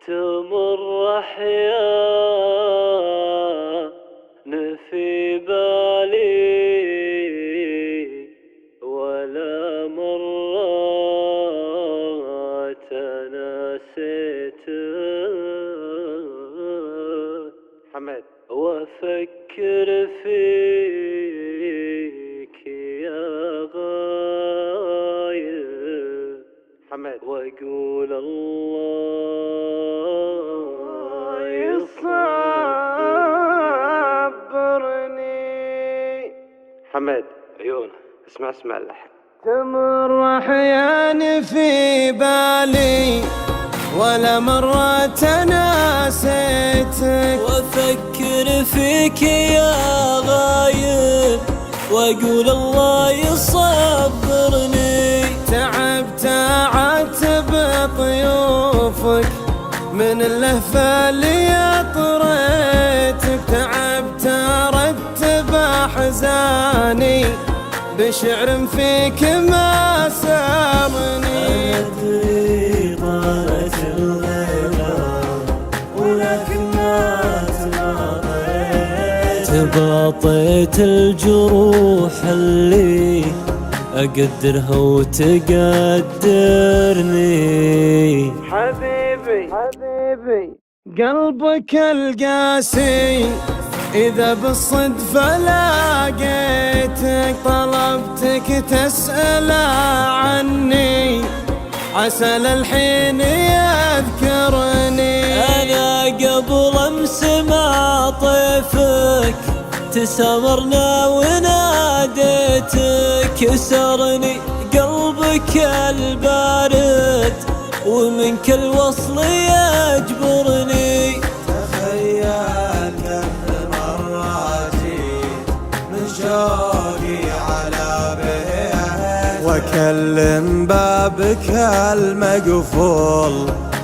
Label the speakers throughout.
Speaker 1: تمر أحيان في بالي ولا مرات نسيتك
Speaker 2: حمد
Speaker 1: وأفكر فيك يا غايب
Speaker 2: حمد
Speaker 1: وأقول الله يصبرني.
Speaker 2: حمد
Speaker 1: عيونه
Speaker 2: اسمع اللحن.
Speaker 3: تمر أحيان في بالي ولا مرة ناسيتك
Speaker 1: وأفكر فيك يا غايب وأقول الله يصبرني.
Speaker 3: تعبت أعتب طيوفك من اللهفة اللي طريتك، تعبت أرتب أحزاني بشعر فيك ما سامني.
Speaker 1: أدري طالت الليلة ولكن ما تباطيت، تباطيت الجروح اللي أقدرها وتقدرني.
Speaker 3: حبيبي قلبك القاسي إذا بالصدفة لاقيتك طلبتك تسأل عني عسى للحين يذكرني.
Speaker 1: أنا قبل أمس مع طيفك تسامرنا وناديتك، كسرني قلبك البارد ومنك الوصل يجبرني.
Speaker 3: تخيل كم مرة جيت من شوقي على بيتك وأكلم بابك المقفول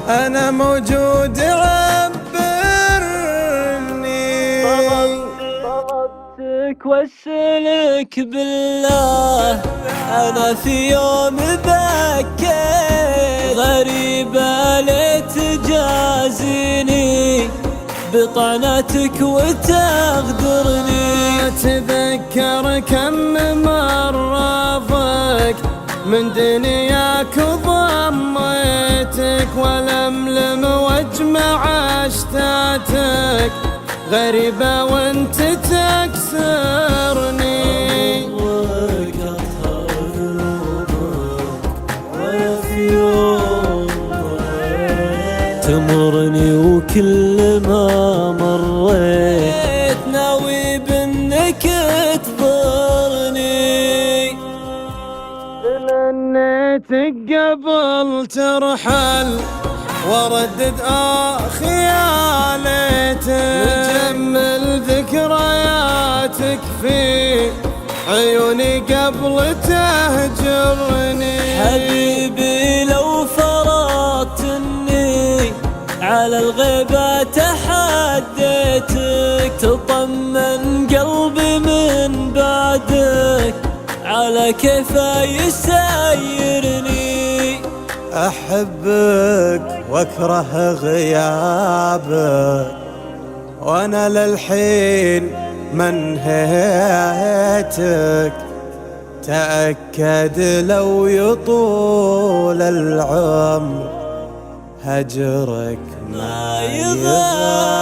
Speaker 3: أنا موجود عبرني.
Speaker 1: طلبتك واسألك بالله أنا في يوم بكيت، غريبة لي تجازيني بطعناتك وتغدرني.
Speaker 3: أتذكر كم مرة ضك من دنياك وضميتك ولملم واجمع اشتاتك غريبة وانت تكسرني.
Speaker 1: تمرني وكل ما مريت ناوي بانك تضرني.
Speaker 3: تمنيتك قبل ترحل وردد خيالتك نجمل ذكرياتك في عيوني قبل تهجرني.
Speaker 1: حبيبي لو فرطت اني على الغيبة تحديتك تطمن قلبي من بعدك على كيفه يسيرني.
Speaker 3: أحبك وأكره غيابك وأنا للحين منهيتك، تأكد لو يطول العمر هجرك ما يضايق.